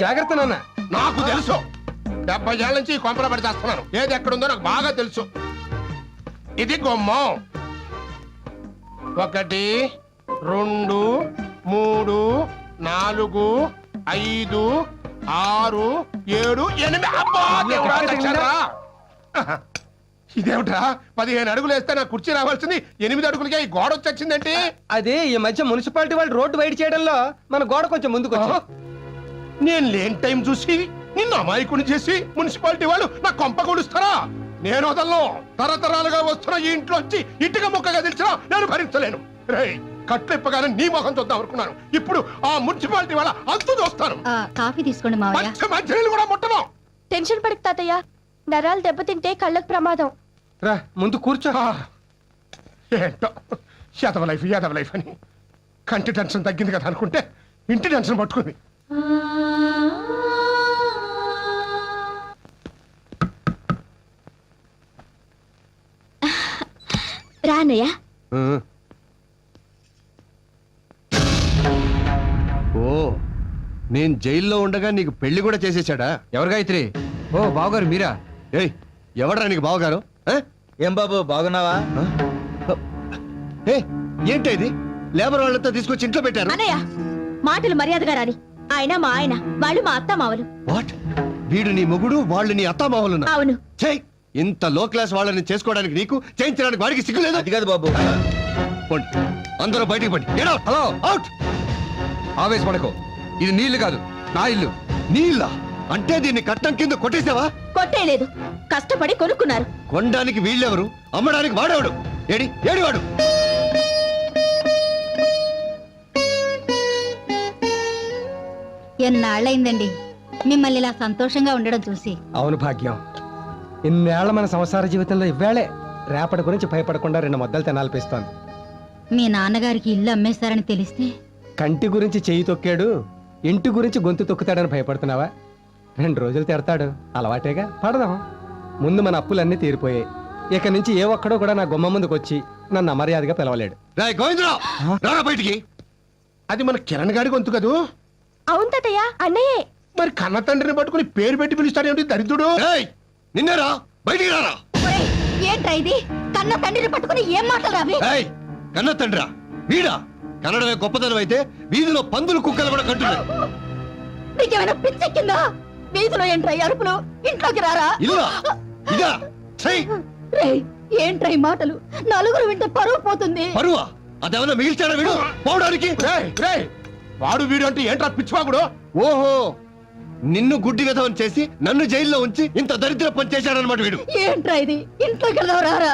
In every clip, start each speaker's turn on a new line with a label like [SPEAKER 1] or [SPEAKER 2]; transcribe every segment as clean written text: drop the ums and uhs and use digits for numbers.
[SPEAKER 1] జాగ్రత్త నాన్న.
[SPEAKER 2] నాకు తెలుసు, 70 ఏళ్ళ నుంచి కొంపల పడి చేస్తున్నాను. ఏది ఎక్కడుందో నాకు బాగా తెలుసు. ఇది గుమ్మం. 1 2 3 4 5 6 7 8. అబ్బా దేవుడా, చచ్చారా? ఇదేమిట్రా, 15 అడుగులు వేస్తే నాకు కుర్చీ రావాల్సింది 8 అడుగులకే ఈ గోడ వచ్చేసిందంటే.
[SPEAKER 1] అదే ఈ మధ్య మున్సిపాలిటీ వాళ్ళు రోడ్డు వైడ్ చేయడంలో మన గోడ కొంచెం ముందుకు వచ్చా.
[SPEAKER 2] నేను లేని టైం చూసి నిన్ను అమాయకుని చేసి మున్సిపాలిటీ వాళ్ళు నా కొంప కొడుస్తారా? నేను వదలను. తరతరాలుగా వస్తున్న ఈ ఇంట్లోంచి ఇటుక ముక్కగా తెలిసినా నేను భరించలేను. రేయ్, కట్లెప్పగానే నీ మొహం చూద్దాం అనుకున్నాను. ఇప్పుడు ఆ మున్సిపాలిటీ వాళ్ళ అంతు చూస్తాను.
[SPEAKER 3] కాఫీ తీసుకోండి మావయ్య.
[SPEAKER 2] మంచినీళ్ళు కూడా ముట్టను.
[SPEAKER 4] టెన్షన్ పడకు తాతయ్య, నరాలు దెబ్బతింటే కళ్ళకు ప్రమాదం.
[SPEAKER 1] రా ముందు కూర్చో.
[SPEAKER 2] ఏంటో యాదవ లైఫ్ అని. కంటి టెన్షన్ తగ్గింది కదా అనుకుంటే ఇంటి టెన్షన్ పట్టుకుంది.
[SPEAKER 4] రానయ్య.
[SPEAKER 5] ఓ, నేను జైల్లో ఉండగా నీకు పెళ్లి కూడా చేసేసాడా?
[SPEAKER 1] ఎవరు గాయత్రి? ఓ బావగారు మీరా?
[SPEAKER 5] ఏయ్, ఎవడరా నీకు బావగారు?
[SPEAKER 6] ఏం బాబు బాగున్నావా?
[SPEAKER 5] ఏంటి ఇది? లేబర్ వాళ్ళంతా తీసుకొచ్చి ఇంట్లో పెట్టారు.
[SPEAKER 4] అన్నయ్య, మాటలు మర్యాదగా రాని. ఆయన మా ఆయన, వాళ్ళు మా అత్త మావలు.
[SPEAKER 5] వాట్? వీడు నీ మొగుడు, వాళ్ళు నీ అత్తామావలు?
[SPEAKER 4] అవును.
[SPEAKER 5] చెయ్, ఇంత లో క్లాస్ వాళ్ళని చేసుకోవడానికి నీకు, చేయించడానికి వాడికి సిగ్గులేదు?
[SPEAKER 6] అది కాదు బాబు.
[SPEAKER 5] అందరూ బయటికి పడి.
[SPEAKER 1] Hello,
[SPEAKER 5] out.
[SPEAKER 1] ఆవేశపడకో. ఇది నీళ్లు కాదు, నా ఇల్లు.
[SPEAKER 5] నీళ్ళ అంటే దీన్ని కట్నం కింద కొట్టేసావా?
[SPEAKER 4] కొట్టేలేదు, కష్టపడి కొనుక్కున్నారు.
[SPEAKER 5] కొనడానికి వీళ్ళెవరు, అమ్మడానికి వాడేవాడు? ఏడి వాడు?
[SPEAKER 3] ఎన్నాళ్ళైందండి మిమ్మల్ని ఇలా సంతోషంగా ఉండడం చూసి.
[SPEAKER 1] అవును భాగ్యం, ఇన్నేళ్ల మన సంసార జీవితంలో ఇవ్వాళే రేపటి గురించి భయపడకుండా 2 ముద్దలు తినాలిపిస్తోంది.
[SPEAKER 3] మీ నాన్నగారికి ఇల్లు అమ్మేశారని తెలిస్తే?
[SPEAKER 1] కంటి గురించి చెయ్యి తొక్కాడు, ఇంటి గురించి గొంతు తొక్కుతాడని భయపడుతున్నావా? 2 రోజులు తిడతాడు, అలవాటేగా, పడదాం. ముందు మన అప్పులన్నీ తీరిపోయాయి. ఇక నుంచి ఏ ఒక్కడో కూడా నా గుమ్మ ముందుకు వచ్చి నన్ను అమర్యాదగా పిలవలేడు.
[SPEAKER 5] బయటికి.
[SPEAKER 2] అది మన కిరణ్ గాడి గొంతు కదూ?
[SPEAKER 4] అవును తాతయ్య, అన్నయ్యే.
[SPEAKER 2] మరి కన్న తండ్రిని పట్టుకుని పేరు పెట్టి పిలుస్తాడేమిటి దరిద్రుడు?
[SPEAKER 5] నిన్నేరా, బయటికి రారా.
[SPEAKER 3] ఏంట్రా ఇది? కన్న తండ్రిని పట్టుకుని ఏం మాట్లాడాలి?
[SPEAKER 5] కన్న తండ్రా వీడా? కన్నడమే గొప్పతనం అయితే వీధిలో పందులు కుక్కలు కూడా కంటున్నాయి.
[SPEAKER 3] నీకేమైనా పిచ్చెక్కిందా? వీధిలో ఏంట్రా అరుపులు? ఇంట్లోకి రారా.
[SPEAKER 5] ఇల్లా ఇదా?
[SPEAKER 3] ఏంట్రా ఈ మాటలు? నలుగురు వింటే పరువు పోతుంది.
[SPEAKER 5] పరువా? అదేమన్నా మిగిల్చాడా వీడు పోవడానికి?
[SPEAKER 2] వాడు వీడు అంటే ఏంట్రా పిచ్చివాగుడు?
[SPEAKER 5] ఓహో, నిన్ను గుడ్డి విధవని చేసి నన్ను జైల్లో ఉంచి ఇంత దరిద్ర పని చేశాడనమాట వీడు.
[SPEAKER 3] ఏంట్రా ఇది? ఇంట్లోకి రారా.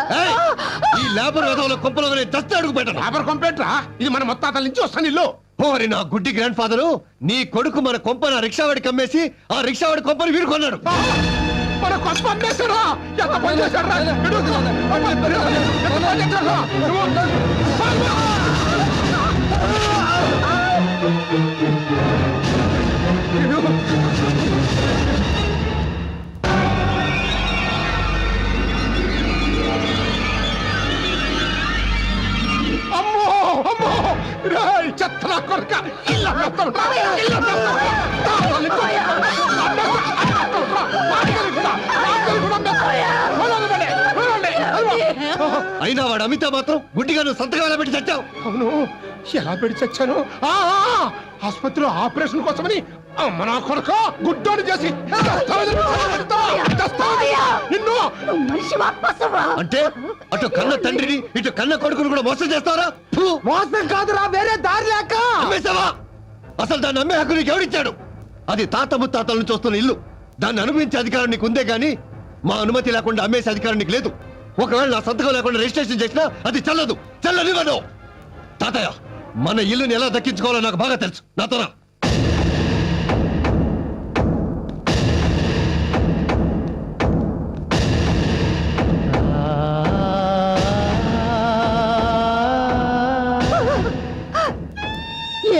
[SPEAKER 5] ఈ లేబర్ విధవల కొంపలో దస్త అడుగు పెట్టను.
[SPEAKER 2] లేబర్ కొంపేట్రా, ఇది మన మొత్తాతల నుంచి వస్తాను ఇల్లు.
[SPEAKER 5] ఓరి నా గుడ్డి గ్రాండ్ ఫాదరు, నీ కొడుకు మన కొంపన రిక్షావాడికి అమ్మేసి ఆ రిక్షావాడి కొంపని వీడు కొన్నాడు.
[SPEAKER 2] మన కొంప అమ్మేశారా? ఎంత పని చేశాడురా? అమ్మో అమ్మో, చెత్త కొరక ఇల్లు
[SPEAKER 5] అయినా వాడు అమితా మాత్రం గుడ్డిగా నువ్వు సంతకాల పెట్టి చచ్చావు.
[SPEAKER 2] అవును, ఎలా పెట్టి చచ్చాను? ఆసుపత్రిలో ఆపరేషన్ కోసమని అమ్మ నా కొడుకు గుడ్డోని చేసి
[SPEAKER 5] అంటే అటు కన్న తండ్రిని ఇటు కన్న కొడుకుని కూడా మోసం చేస్తారా?
[SPEAKER 1] మోసం కాదురా, వేరే దారి లేక.
[SPEAKER 5] అమ్మేశావా? అసలు దాన్ని అమ్మే హక్కు నీకు ఎవడిచ్చాడు? అది తాత ముత్తాతల నుంచి వస్తున్న ఇల్లు. దాన్ని అనుభవించే అధికారం నీకు ఉందే గానీ మా అనుమతి లేకుండా అమ్మేసే అధికారం నీకు లేదు. ఒకవేళ నా సంతకం లేకుండా రిజిస్ట్రేషన్ చేసినా అది చెల్లదు. చెల్లనివ్వను. తాతయ్య, మన ఇల్లుని ఎలా దక్కించుకోవాలో నాకు బాగా తెలుసు. నాతో రా.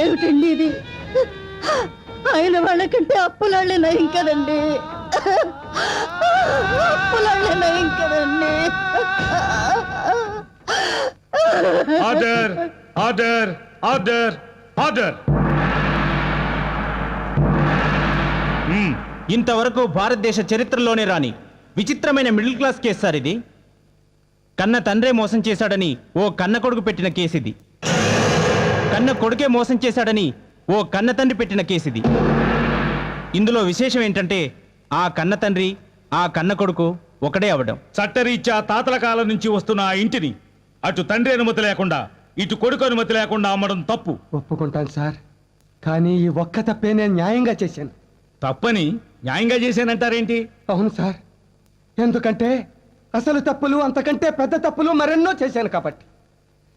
[SPEAKER 3] ఏమిటండి ఇది? ఆయన వాళ్ళకంటే అప్పులాళ్ళే నయం కదండి. అప్పులాళ్ళే నయం కదండి.
[SPEAKER 7] Order order order order. ఇంతవరకు భారతదేశ చరిత్రలోనే రాని విచిత్రమైన మిడిల్ క్లాస్ కేసు సార్ ఇది. కన్న తండ్రే మోసం చేశాడని ఓ కన్న కొడుకు పెట్టిన కేసు ఇది. కన్న కొడుకే మోసం చేశాడని ఓ కన్న తండ్రి పెట్టిన కేసు ఇది. ఇందులో విశేషం ఏంటంటే ఆ కన్న తండ్రి ఆ కన్న కొడుకు ఒకడే అవడం.
[SPEAKER 8] చట్టరీత్యా తాతల కాలం నుంచి వస్తున్న ఆ ఇంటిని అటు తండ్రి అనుమతి లేకుండా ఇటు కొడుకు అనుమతి లేకుండా అమ్మడం తప్పు.
[SPEAKER 1] ఒప్పుకుంటాను సార్, కానీ ఈ ఒక్క తప్పే నేను న్యాయంగా చేశాను.
[SPEAKER 8] తప్పని న్యాయంగా చేశానంటారేంటి?
[SPEAKER 1] అవును సార్, ఎందుకంటే అసలు తప్పులు అంతకంటే పెద్ద తప్పులు మరెన్నో చేశాను కాబట్టి.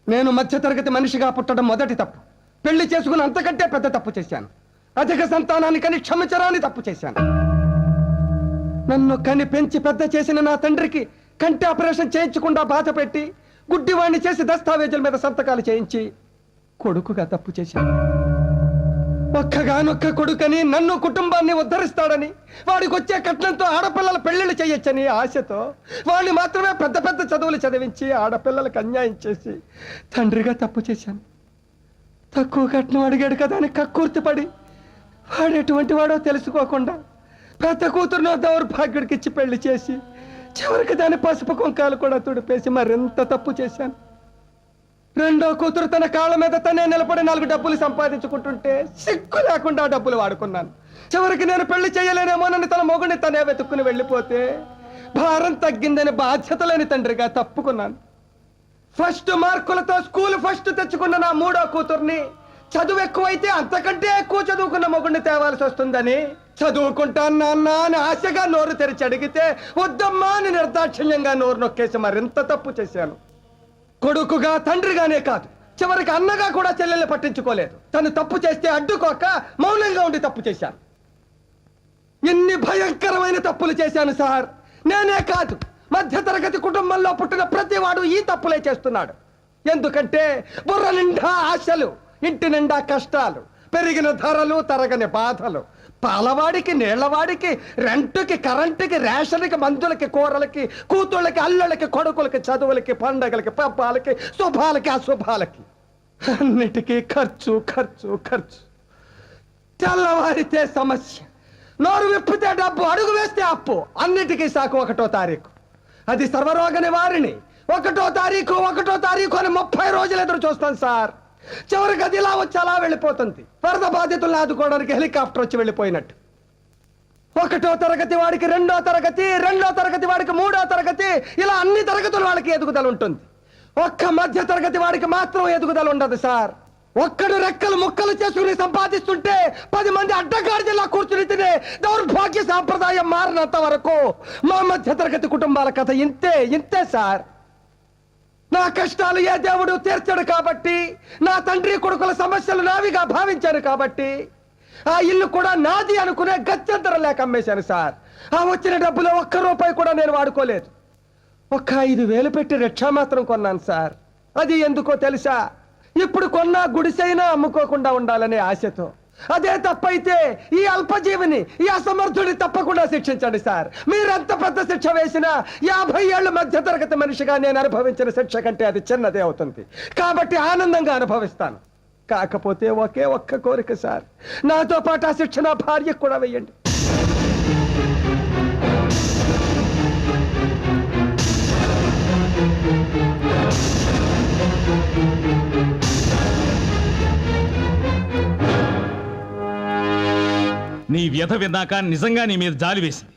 [SPEAKER 1] నేను మధ్యతరగతి మనిషిగా పుట్టడం మొదటి తప్పు. పెళ్లి చేసుకుని అంతకంటే పెద్ద తప్పు చేశాను. అధిక సంతానాన్ని కని క్షమించరాని తప్పు చేశాను. నన్ను కని పెంచి పెద్ద చేసిన నా తండ్రికి కంటి ఆపరేషన్ చేయించకుండా బాధ పెట్టి గుడ్డివాణ్ణి చేసి దస్తావేజుల మీద సంతకాలు చేయించి కొడుకుగా తప్పు చేశాను. ఒక్కగానొక్క కొడుకని నన్ను కుటుంబాన్ని ఉద్ధరిస్తాడని వాడికి వచ్చే కట్నంతో ఆడపిల్లల పెళ్లిళ్ళు చేయొచ్చని ఆశతో వాడిని మాత్రమే పెద్ద పెద్ద చదువులు చదివించి ఆడపిల్లలకు అన్యాయం చేసి తండ్రిగా తప్పు చేశాను. తక్కువ కట్నం అడిగాడు కదా అని కక్కుర్తిపడి వాడు ఎటువంటి వాడో తెలుసుకోకుండా పెద్ద కూతురునో దౌర్భాగ్యుడికి ఇచ్చి పెళ్లి చేసి చివరికి దాని పసుపు కుంకాలు కూడా తుడిపేసి మరింత తప్పు చేశాను. రెండో కూతురు తన కాళ్ళ మీద తనే నిలబడి 4 డబ్బులు సంపాదించుకుంటుంటే సిగ్గు లేకుండా ఆ డబ్బులు వాడుకున్నాను. చివరికి నేను పెళ్లి చేయలేనేమోనని తన మొగుడిని తనే వెతుక్కుని వెళ్ళిపోతే భారం తగ్గిందని బాధ్యత లేని తండ్రిగా తప్పుకున్నాను. ఫస్ట్ మార్కులతో స్కూల్ ఫస్ట్ తెచ్చుకున్న నా మూడో కూతుర్ని చదువు ఎక్కువైతే అంతకంటే ఎక్కువ చదువుకున్న మొగుడిని తేవాల్సి వస్తుందని చదువుకుంటాను నాన్న అని ఆశగా నోరు తెరిచి అడిగితే వద్దమ్మా అని నిర్దాక్షిణ్యంగా నోరు నొక్కేసి మరింత తప్పు చేశాను. కొడుకుగా తండ్రిగానే కాదు, చివరికి అన్నగా కూడా చెల్లెల్ని పట్టించుకోలేదు. తను తప్పు చేస్తే అడ్డుకోక మౌనంగా ఉండి తప్పు చేశాను. ఎన్ని భయంకరమైన తప్పులు చేశాను సార్. నేనే కాదు, మధ్యతరగతి కుటుంబంలో పుట్టిన ప్రతి వాడు ఈ తప్పులే చేస్తున్నాడు. ఎందుకంటే బుర్ర నిండా ఆశలు, ఇంటి నిండా కష్టాలు, పెరిగిన ధరలు, తరగని బాధలు, పాలవాడికి, నీళ్లవాడికి, రెంటుకి, కరెంటుకి, రేషన్కి, మందులకి, కూరలకి, కూతుళ్ళకి, అల్లుళ్ళకి, కొడుకులకి, చదువులకి, పండగలకి, పబ్బాలకి, శుభాలకి, అశుభాలకి, అన్నిటికీ ఖర్చు ఖర్చు ఖర్చు. తెల్లవారితే సమస్య, నోరు విప్పితే డబ్బు, అడుగు వేస్తే అప్పు. అన్నిటికీ సాకు 1వ తారీఖు. అది సర్వరోగ నివారిణి. 1వ తారీఖు అని 30 రోజులు ఎదురు చూస్తాను సార్. చివరికి అది ఇలా వచ్చి అలా వెళ్ళిపోతుంది. వరద బాధితులను ఆదుకోవడానికి హెలికాప్టర్ వచ్చి వెళ్ళిపోయినట్టు. 1వ తరగతి వాడికి 2వ తరగతి, 2వ తరగతి వాడికి 3వ తరగతి, ఇలా అన్ని తరగతుల వాళ్ళకి ఎదుగుదల ఉంటుంది. ఒక్క మధ్య తరగతి వాడికి మాత్రం ఎదుగుదల ఉండదు సార్. ఒక్కడు రెక్కలు ముక్కలు చేసుకుని సంపాదిస్తుంటే 10 మంది అడ్డగాడిలా కూర్చుని తినే దౌర్భాగ్య సాంప్రదాయం మారినంత వరకు మా మధ్య తరగతి కుటుంబాల కథ ఇంతే సార్. నా కష్టాలు ఏ దేవుడు తీర్చాడు కాబట్టి, నా తండ్రి కొడుకుల సమస్యలు నావిగా భావించాను కాబట్టి ఆ ఇల్లు కూడా నాది అనుకునే గత్యంతరం లేక అమ్మేశాను సార్. ఆ వచ్చిన డబ్బులో 1 రూపాయి కూడా నేను వాడుకోలేదు. 5,000 పెట్టి రిక్షా మాత్రం కొన్నాను సార్. అది ఎందుకో తెలుసా? ఇప్పుడు కొన్నా గుడిసైనా అమ్ముకోకుండా ఉండాలనే ఆశతో. అదే తప్పైతే ఈ అల్పజీవిని, ఈ అసమర్థుడిని తప్పకుండా శిక్షించండి సార్. మీరెంత పెద్ద శిక్ష వేసినా 50 ఏళ్ల మధ్య తరగతి మనిషిగా నేను అనుభవించిన శిక్ష కంటే అది చిన్నదే అవుతుంది. కాబట్టి ఆనందంగా అనుభవిస్తాను. కాకపోతే ఒకే ఒక్క కోరిక సార్, నాతో పాటు ఆ శిక్ష నా భార్యకు కూడా వెయ్యండి.
[SPEAKER 8] నీ వ్యధ విన్నాక నిజంగా నీ మీద జాలి వేసింది,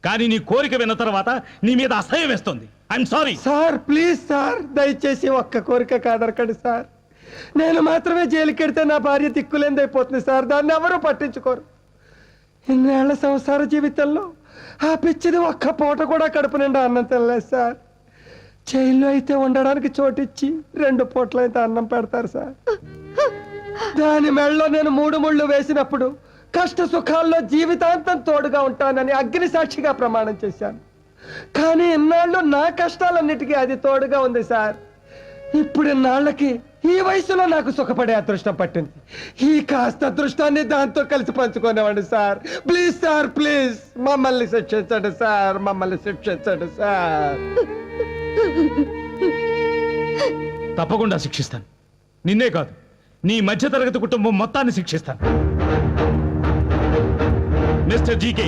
[SPEAKER 8] కానీ నీ కోరిక విన్న తర్వాత నీ మీద అసహ్యం వేస్తుంది. I'm sorry
[SPEAKER 1] sir. Please sir, దయచేసి ఒక్క కోరిక కాదరకండి సార్. నేను మాత్రమే జైలుకెడితే నా భార్య దిక్కులేందైపోతుంది సార్. దాన్ని ఎవరూ పట్టించుకోరు. ఇన్నేళ్ల సంసార జీవితంలో ఆ పిచ్చిది ఒక్క పూట కూడా కడుపు నిండా అన్నం తినలేదు సార్. జైల్లో అయితే ఉండడానికి చోటిచ్చి 2 పూటలైతే అన్నం పెడతారు సార్. దాని మెళ్ళలో నేను 3 ముళ్ళు వేసినప్పుడు కష్ట సుఖాల్లో జీవితాంతం తోడుగా ఉంటానని అగ్ని సాక్షిగా ప్రమాణం చేశాను. కానీ ఇన్నాళ్ళు నా కష్టాలన్నిటికీ అది తోడుగా ఉంది సార్. ఇప్పుడు ఇన్నాళ్ళకి ఈ వయసులో నాకు సుఖపడే అదృష్టం పట్టింది. ఈ కాస్త అదృష్టాన్ని దాంతో కలిసి పంచుకునేవాడి సార్. ప్లీజ్ సార్, ప్లీజ్ మమ్మల్ని శిక్షించండి సార్, మమ్మల్ని శిక్షించండి సార్.
[SPEAKER 8] తప్పకుండా శిక్షిస్తాను. నిన్నే కాదు, నీ మధ్యతరగతి కుటుంబం మొత్తాన్ని శిక్షిస్తాను. మిస్టర్ జీకే,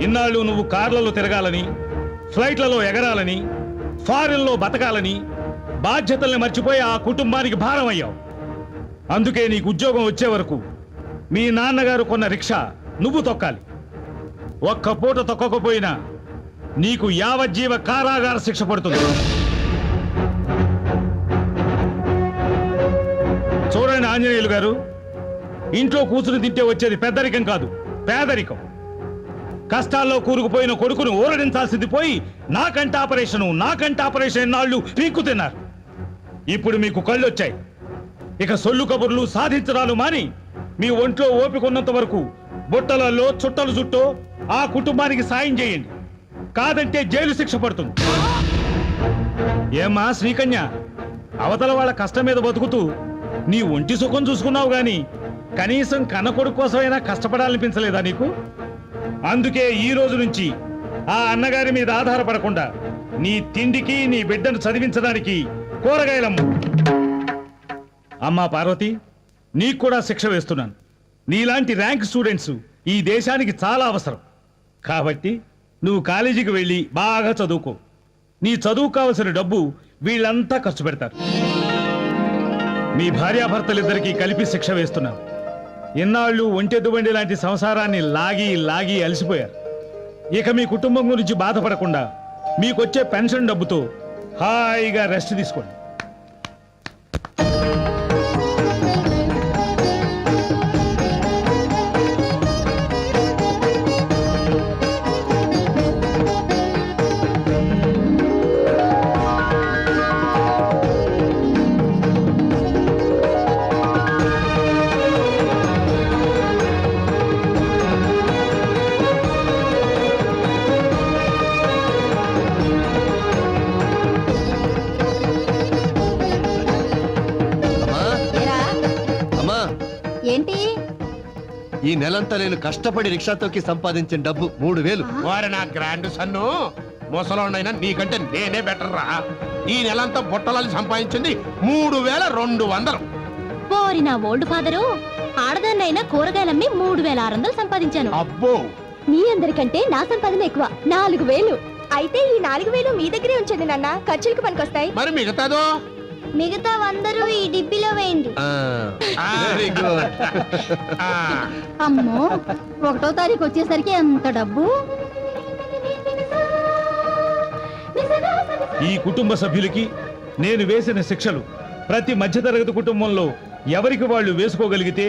[SPEAKER 8] ఇన్నాళ్ళు నువ్వు కార్లలో తిరగాలని, ఫ్లైట్లలో ఎగరాలని, ఫారెన్లో బతకాలని బాధ్యతల్ని మర్చిపోయి ఆ కుటుంబానికి భారం అయ్యావు. అందుకే నీకు ఉద్యోగం వచ్చే వరకు మీ నాన్నగారు కొన్న రిక్షా నువ్వు తొక్కాలి. ఒక్క పూట తొక్కకపోయినా నీకు యావజ్జీవ కారాగార శిక్ష పడుతుంది. చూడండి ఆంజనేయులు గారు, ఇంట్లో కూర్చుని తింటే వచ్చేది పెద్దరికం కాదు, పేదరికం. కష్టాల్లో కూరుకుపోయిన కొడుకును ఊరడించాల్సింది పోయి నాకంట ఆపరేషన్ ఎన్నాళ్ళు పీక్కు తిన్నారు. ఇప్పుడు మీకు కళ్ళు వచ్చాయి. ఇక సొల్లు కబుర్లు సాధించడాలు మాని మీ ఒంట్లో ఓపిక ఉన్నంత వరకు బుట్టలలో చుట్టలు చుట్టో ఆ కుటుంబానికి సాయం చేయండి. కాదంటే జైలు శిక్ష పడుతుంది. ఏమ్మా శ్రీకన్య, అవతల వాళ్ళ కష్టం మీద బతుకుతూ నీ ఒంటి సుఖం చూసుకున్నావు గాని కనీసం కన్న కొడుకు కోసమైనా కష్టపడాలనిపించలేదా నీకు? అందుకే ఈ రోజు నుంచి ఆ అన్నగారి మీద ఆధారపడకుండా నీ తిండికి నీ బిడ్డను చదివించడానికి కూరగాయలమ్ము. అమ్మా పార్వతి, నీకు కూడా శిక్ష వేస్తున్నాను. నీలాంటి ర్యాంక్ స్టూడెంట్స్ ఈ దేశానికి చాలా అవసరం. కాబట్టి నువ్వు కాలేజీకి వెళ్ళి బాగా చదువుకో. నీ చదువు కావలసిన డబ్బు వీళ్ళంతా ఖర్చు పెడతారు. మీ భార్యాభర్తలిద్దరికీ కలిపి శిక్ష వేస్తున్నాను. ఇన్నాళ్ళు ఒంటెద్దు బండి లాంటి సంసారాన్ని లాగి అలసిపోయారు. ఇక మీ కుటుంబం గురించి బాధపడకుండా మీకొచ్చే పెన్షన్ డబ్బుతో హాయిగా రెస్ట్ తీసుకోండి.
[SPEAKER 3] ఏంటి?
[SPEAKER 5] ఈ నెలంతా నేను కష్టపడి రిక్షా తొక్కి సంపాదించిన డబ్బు 3000.
[SPEAKER 2] వారి నా గ్రాండ్ సన్ను, ముసలోనైనా నీకంటే నేనే బెటర్ రా. ఈ నెలంతా బుట్టలని సంపాదించింది 3200.
[SPEAKER 4] పోరి నా ఓల్డ్ ఫాదరు, ఆడదాన్నైనా కూరగాయలమ్మి 3600 సంపాదించాను.
[SPEAKER 2] అబ్బో,
[SPEAKER 4] మీ అందరికంటే నా సంపాదన ఎక్కువ, 4000. అయితే ఈ 4000 మీ దగ్గరే ఉంచండి నాన్న, ఖర్చులకు పనికొస్తాయి.
[SPEAKER 2] మరి మిగతాదో?
[SPEAKER 4] మిగతా 100 ఈ డిబ్బిలో వేయండి.
[SPEAKER 5] Very good.
[SPEAKER 3] అమ్మో, 1వ తారీఖు వచ్చేసరికి ఎంత డబ్బు!
[SPEAKER 8] ఈ కుటుంబ సభ్యులకి నేను వేసిన శిక్షలు ప్రతి మధ్యతరగతి కుటుంబంలో ఎవరికి వాళ్ళు వేసుకోగలిగితే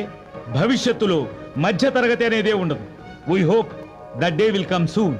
[SPEAKER 8] భవిష్యత్తులో మధ్యతరగతి అనేదే ఉండదు. We hope that day will come soon.